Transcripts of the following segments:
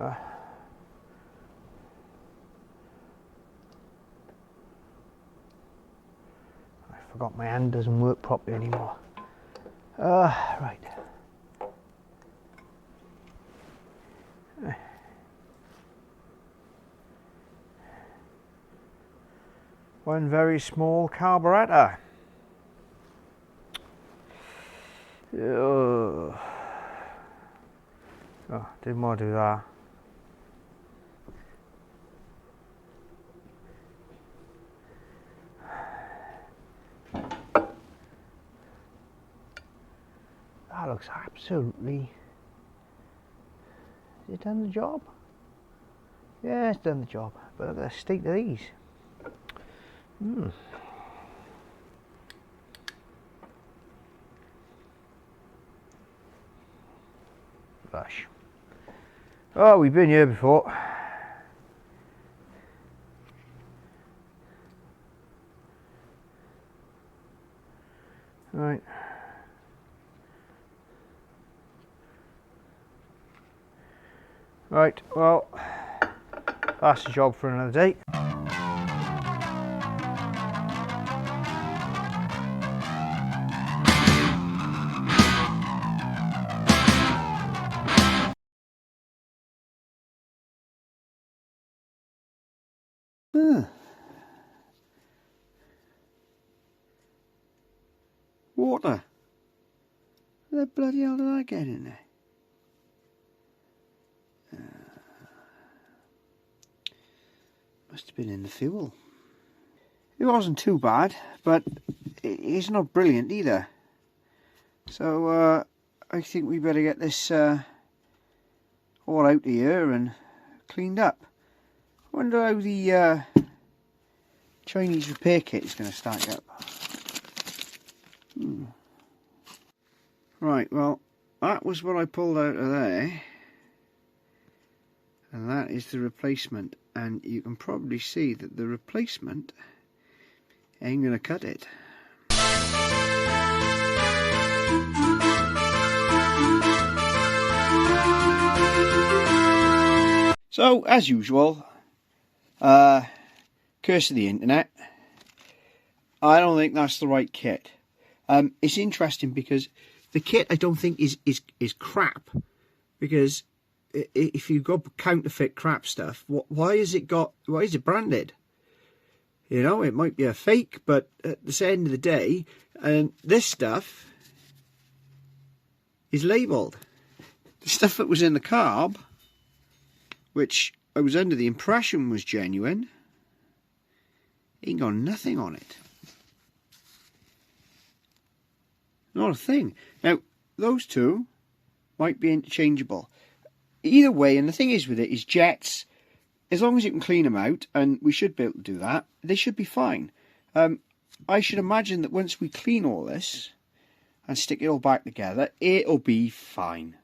I forgot my hand doesn't work properly anymore. Right. One very small carburetor. Oh, didn't want to do that. That looks absolutely... Has it done the job? Yeah, it's done the job. But look at the state of these. Gosh. Oh, we've been here before. Right. Right, well, that's the job for another day. Water. Where the bloody hell did I get in there? Must have been in the fuel. It wasn't too bad, but it's not brilliant either. So I think we better get this all out of here and cleaned up. I wonder how the Chinese repair kit is going to stack up. Right, well, that was what I pulled out of there, and that is the replacement, and you can probably see that the replacement ain't going to cut it. So, as usual, curse of the internet, I don't think that's the right kit. It's interesting because the kit I don't think is crap, because if you go counterfeit crap stuff, why is it branded? You know, it might be a fake, but at the end of the day, this stuff is labelled. The stuff that was in the carb, which I was under the impression was genuine, ain't got nothing on it. Not a thing. Now, those two might be interchangeable. Either way, and the thing is with it is jets, as long as you can clean them out, and we should be able to do that, they should be fine. I should imagine that once we clean all this and stick it all back together, it'll be fine.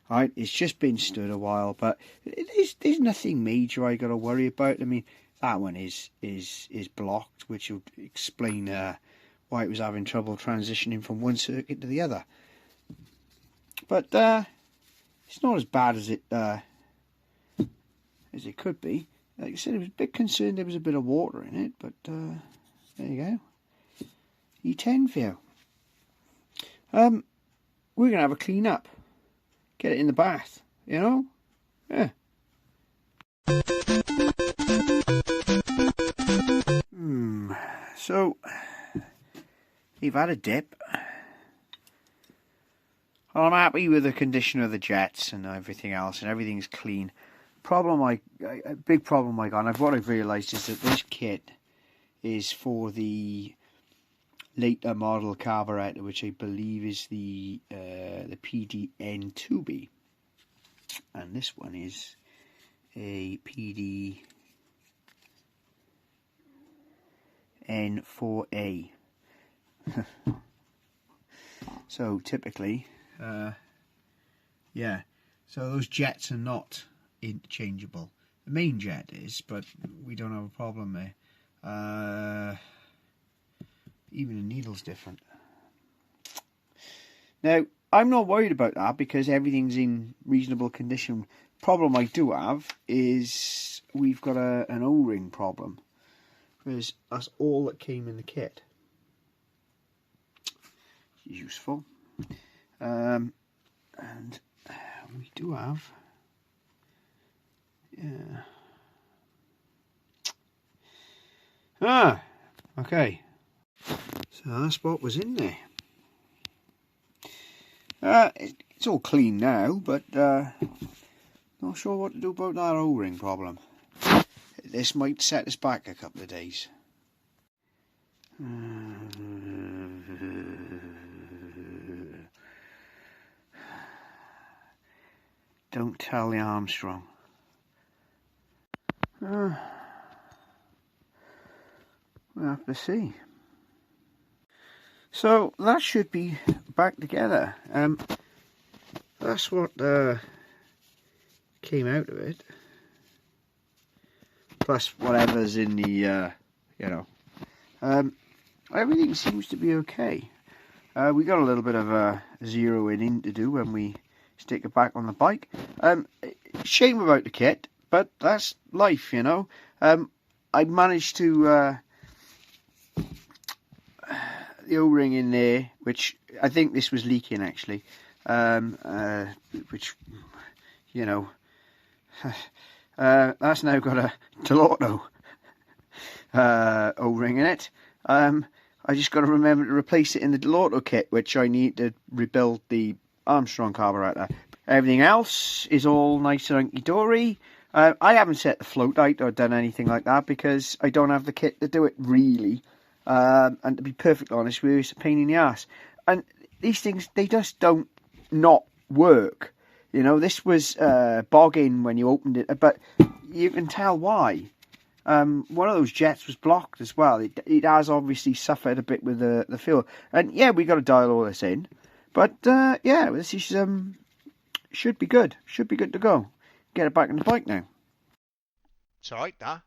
Right? It's just been stood a while, but there's nothing major I got to worry about. I mean, that one is blocked, which will explain why it was having trouble transitioning from one circuit to the other. But it's not as bad as it could be. Like I said, I was a bit concerned there was a bit of water in it, but there you go. E10 for you. We're going to have a clean up. Get it in the bath, you know? Yeah. So, you've had a dip. Well, I'm happy with the condition of the jets and everything else, and everything's clean. A big problem I got, and what I've realised is that this kit is for the later model carburetor, which I believe is the PDN2B, and this one is a PDN4A. So typically, yeah, so those jets are not interchangeable. The main jet is, but we don't have a problem there. Even the needle's different. Now, I'm not worried about that because everything's in reasonable condition. problem I do have is we've got an O-ring problem. Because that's all that came in the kit. Useful. And we do have, okay, so that's what was in there. It's all clean now, but not sure what to do about that O-ring problem. This might set us back a couple of days. Don't tell the Armstrong. We'll have to see. So that should be back together. That's what came out of it. Plus whatever's in the, everything seems to be okay. We got a little bit of a zeroing in to do when we stick it back on the bike. Shame about the kit, but that's life, you know. I managed to the O-ring in there, which I think this was leaking actually, which, you know, that's now got a Delorto O-ring in it. I just got to remember to replace it in the Delorto kit, which I need to rebuild the Armstrong carburetor. Everything else is all nice and hunky-dory. I haven't set the float out or done anything like that because I don't have the kit to do it, really. And to be perfectly honest with you, it's a pain in the ass. And these things, they just don't not work. You know, this was bogging when you opened it, but you can tell why. One of those jets was blocked as well. It has obviously suffered a bit with the fuel. And yeah, we got to dial all this in. But yeah, this is should be good. Should be good to go. Get it back on the bike now. It's alright, that.